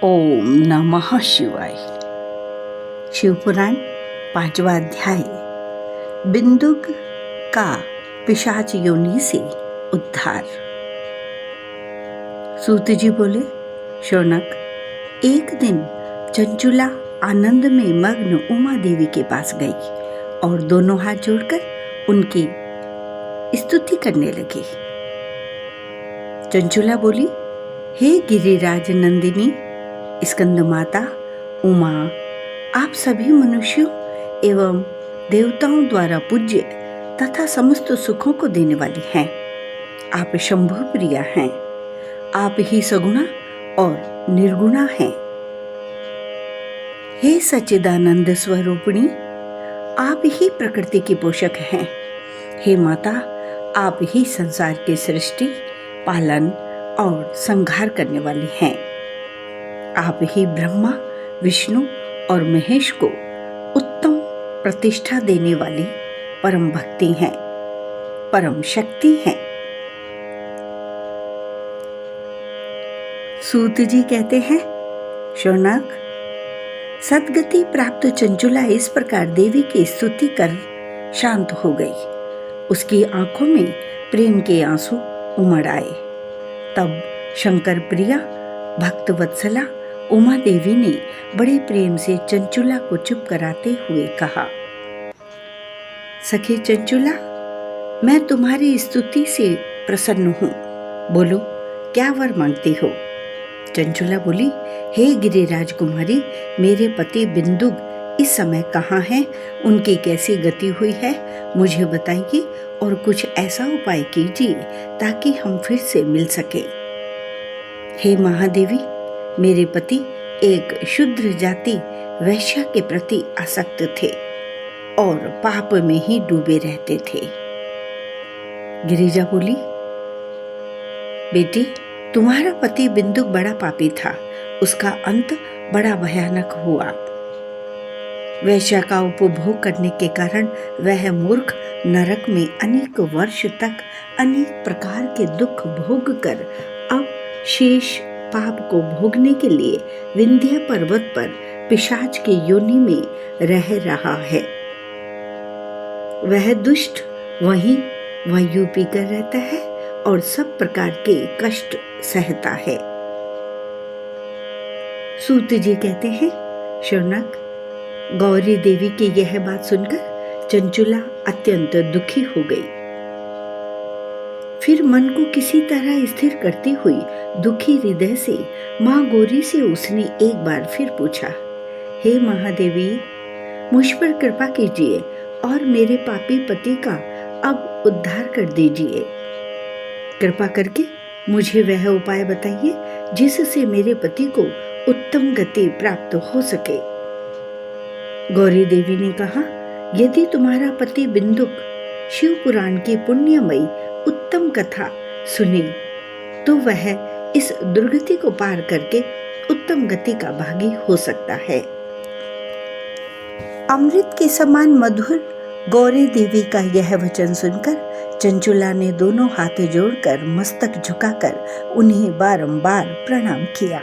ओम नमः शिवाय। शिवपुराण 5वां अध्याय। बिंदुक का पिशाच योनि से उद्धार। सूत जी बोले, शौनक, एक दिन चंचुला आनंद में मग्न उमा देवी के पास गई और दोनों हाथ जोड़कर उनकी स्तुति करने लगी। चंचुला बोली, हे गिरिराज नंदिनी, स्कंद माता उमा, आप सभी मनुष्यों एवं देवताओं द्वारा पूज्य तथा समस्त सुखों को देने वाली हैं। आप शंभु प्रिया हैं। आप ही सगुणा और निर्गुणा हैं। हे सच्चिदानंद स्वरूपिणी, आप ही प्रकृति की पोषक हैं। हे माता, आप ही संसार की सृष्टि, पालन और संहार करने वाली हैं। आप ही ब्रह्मा, विष्णु और महेश को उत्तम प्रतिष्ठा देने वाली परम भक्ति हैं, परम शक्ति हैं। सूत जी कहते हैं, शौनक, सद्गति प्राप्त चंचुला इस प्रकार देवी की स्तुति कर शांत हो गई। उसकी आंखों में प्रेम के आंसू उमड़ आए। तब शंकर प्रिया भक्त वत्सला उमा देवी ने बड़े प्रेम से चंचुला को चुप कराते हुए कहा, सखी चंचुला, मैं तुम्हारी स्तुति से प्रसन्न हूँ। बोलो, क्या वर मांगती हो? चंचुला बोली, हे गिरिराज कुमारी, मेरे पति बिंदुक इस समय कहाँ हैं? उनकी कैसी गति हुई है, मुझे बताइए और कुछ ऐसा उपाय कीजिए ताकि हम फिर से मिल सके। हे महादेवी, मेरे पति एक शूद्र जाति वैश्या के प्रति आसक्त थे और पाप में ही डूबे रहते थे। गिरिजा बोली, बेटी, तुम्हारा पति बिंदुक बड़ा पापी था। उसका अंत बड़ा भयानक हुआ। वैश्या का उपभोग करने के कारण वह मूर्ख नरक में अनेक वर्ष तक अनेक प्रकार के दुख भोग कर अब शेष पाप को भोगने के लिए विंध्य पर्वत पर पिशाच की योनि में रह रहा है। वह दुष्ट वहीं वायु पीकर रहता है और सब प्रकार के कष्ट सहता है। सूत जी कहते हैं, शौनक, गौरी देवी की यह बात सुनकर चंचुला अत्यंत दुखी हो गई। फिर मन को किसी तरह स्थिर करती हुई दुखी हृदय से माँ गौरी से उसने एक बार फिर पूछा, हे महादेवी, मुझ पर कृपा कीजिए और मेरे पापी पति का अब उद्धार कर दीजिए। कृपा करके मुझे वह उपाय बताइए जिससे मेरे पति को उत्तम गति प्राप्त हो सके। गौरी देवी ने कहा, यदि तुम्हारा पति बिंदुक शिव पुराण की पुण्यमयी उत्तम कथा सुने तो वह इस दुर्गति को पार करके उत्तम गति का भागी हो सकता है। अमृत के समान मधुर गौरी देवी का यह वचन सुनकर चंचुला ने दोनों हाथ जोड़कर मस्तक झुकाकर उन्हें बारंबार प्रणाम किया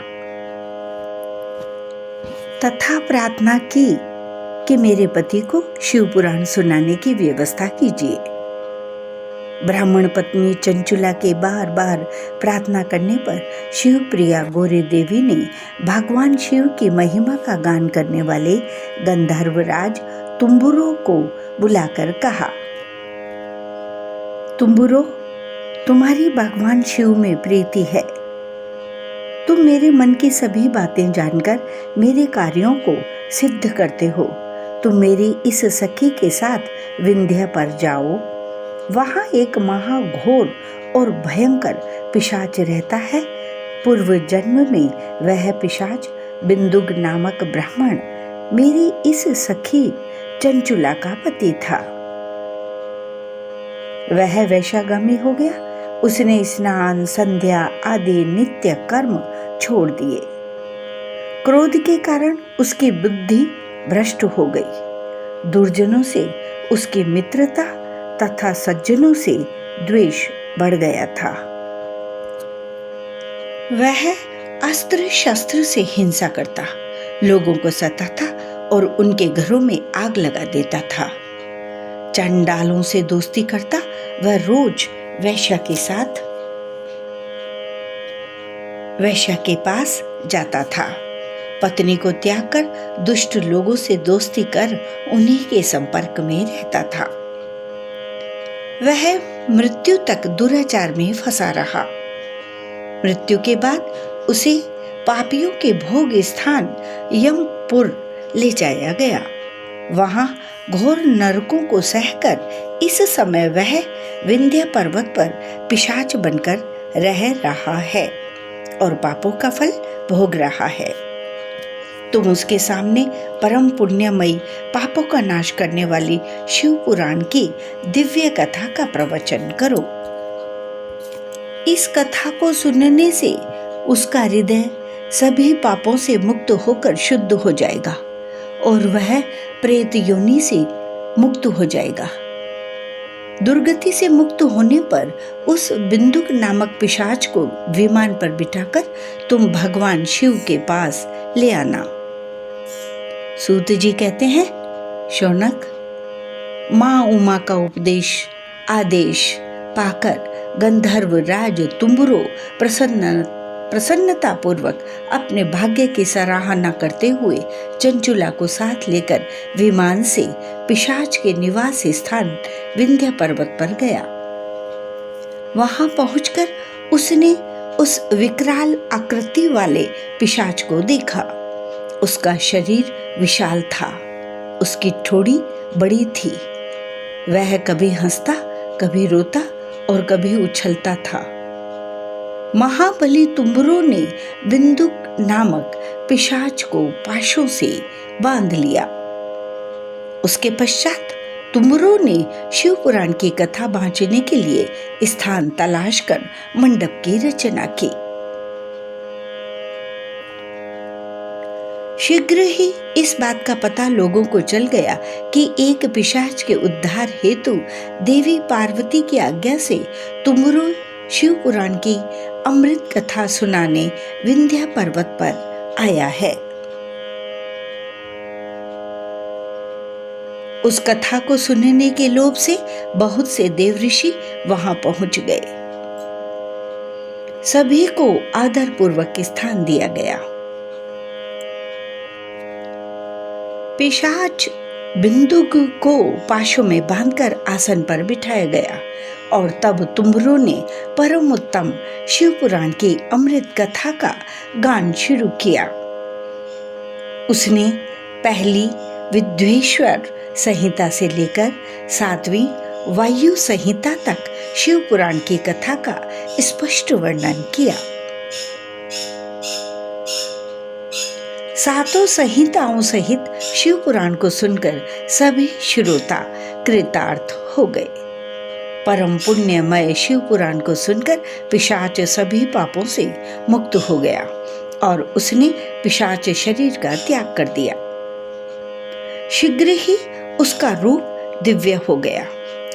तथा प्रार्थना की कि मेरे पति को शिव पुराण सुनाने की व्यवस्था कीजिए। ब्राह्मण पत्नी चंचुला के बार बार प्रार्थना करने पर शिव प्रिया गौरी देवी ने भगवान शिव की महिमा का गान करने वाले गंधर्वराज तुम्बुरो को बुलाकर कहा, तुम्बुरो, तुम्हारी भगवान शिव में प्रीति है। तुम मेरे मन की सभी बातें जानकर मेरे कार्यों को सिद्ध करते हो। तुम मेरी इस सखी के साथ विंध्य पर जाओ। वहाँ एक महाघोर और भयंकर पिशाच रहता है। पूर्व जन्म में वह पिशाच बिंदुक नामक ब्राह्मण मेरी इस सखी चंचुला का पति था। वह वैश्यागामी हो गया। उसने स्नान, संध्या आदि नित्य कर्म छोड़ दिए। क्रोध के कारण उसकी बुद्धि भ्रष्ट हो गई। दुर्जनों से उसकी मित्रता तथा सज्जनों से द्वेष बढ़ गया था। वह अस्त्र शस्त्र से हिंसा करता, लोगों को सताता और उनके घरों में आग लगा देता था। चंडालों से दोस्ती करता, वह रोज वेश्या के पास जाता था। पत्नी को त्याग कर दुष्ट लोगों से दोस्ती कर उन्हीं के संपर्क में रहता था। वह मृत्यु तक दुराचार में फंसा रहा। मृत्यु के बाद उसे पापियों के भोग स्थान यमपुर ले जाया गया। वहां घोर नरकों को सहकर इस समय वह विंध्य पर्वत पर पिशाच बनकर रह रहा है और पापों का फल भोग रहा है। तुम उसके सामने परम पुण्यमयी पापों का नाश करने वाली शिव पुराण की दिव्य कथा का प्रवचन करो। इस कथा को सुनने से उसका हृदय सभी पापों से मुक्त होकर शुद्ध हो जाएगा और वह प्रेत योनि से मुक्त हो जाएगा। दुर्गति से मुक्त होने पर उस बिंदुक नामक पिशाच को विमान पर बिठाकर तुम भगवान शिव के पास ले आना। सूत जी कहते हैं, शौनक, माँ उमा का आदेश पाकर गंधर्व राज तुम्बुरो प्रसन्नता पूर्वक अपने भाग्य की सराहना करते हुए चंचुला को साथ लेकर विमान से पिशाच के निवास स्थान विंध्य पर्वत पर गया। वहां पहुंचकर उसने उस विकराल आकृति वाले पिशाच को देखा। उसका शरीर विशाल था, उसकी ठोड़ी बड़ी थी। वह कभी हंसता, कभी रोता और कभी उछलता था। महाबली तुम्बुरो ने बिंदुक नामक पिशाच को पाशों से बांध लिया। उसके पश्चात तुम्बुरो ने शिव पुराण की कथा बांचने के लिए स्थान तलाश कर मंडप की रचना की। शीघ्र ही इस बात का पता लोगों को चल गया कि एक पिशाच के उद्धार हेतु देवी पार्वती की आज्ञा से तुम्बुरो शिव पुराण की अमृत कथा सुनाने विंध्य पर्वत पर आया है। उस कथा को सुनने के लोभ से बहुत से देवऋषि वहां पहुंच गए। सभी को आदर पूर्वक स्थान दिया गया। पिशाच बिंदुक को पाशों में बांधकर आसन पर बिठाया गया और तब तुम्बुरो ने परम उत्तम शिव पुराण की अमृत कथा का गान शुरू किया। उसने पहली विद्वेश्वर संहिता से लेकर 7वीं वायु संहिता तक शिव पुराण की कथा का स्पष्ट वर्णन किया। सातों संहिताओं सहित शिव पुराण को सुनकर सभी श्रोता कृतार्थ हो गए। परम पुण्यमय शिव पुराण को सुनकर पिशाच सभी पापों से मुक्त हो गया और उसने पिशाच शरीर का त्याग कर दिया। शीघ्र ही उसका रूप दिव्य हो गया।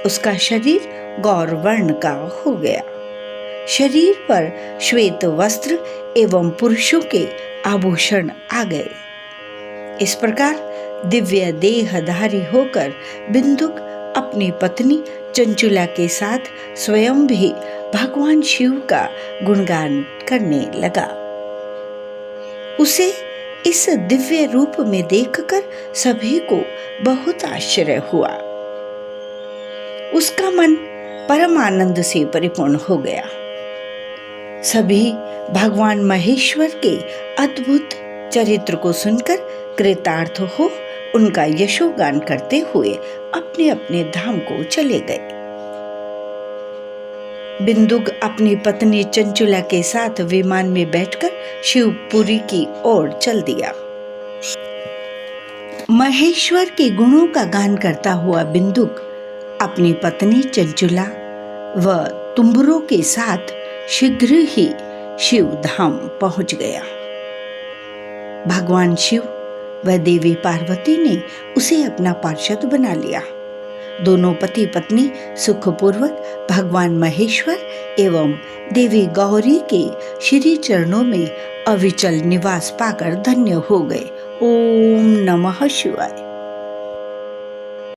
उसका शरीर गौर वर्ण का हो गया। शरीर पर श्वेत वस्त्र एवं पुरुषों के आभूषण आ गए। इस प्रकार दिव्य देहधारी होकर बिंदुक अपनी पत्नी चंचुला के साथ स्वयं भी भगवान शिव का गुणगान करने लगा। उसे इस दिव्य रूप में देखकर सभी को बहुत आश्चर्य हुआ। उसका मन परम आनंद से परिपूर्ण हो गया। सभी भगवान महेश्वर के अद्भुत चरित्र को सुनकर कृतार्थ हो उनका यशोगान करते हुए अपने अपने धाम को चले गए। बिंदुक अपनी पत्नी चंचुला के साथ विमान में बैठकर शिवपुरी की ओर चल दिया। महेश्वर के गुणों का गान करता हुआ बिंदुक अपनी पत्नी चंचुला व तुम्बुरो के साथ शीघ्र ही शिव धाम पहुंच गया। भगवान शिव व देवी पार्वती ने उसे अपना पार्षद बना लिया। दोनों पति पत्नी सुखपूर्वक भगवान महेश्वर एवं देवी गौरी के श्री चरणों में अविचल निवास पाकर धन्य हो गए। ओम नमः शिवाय।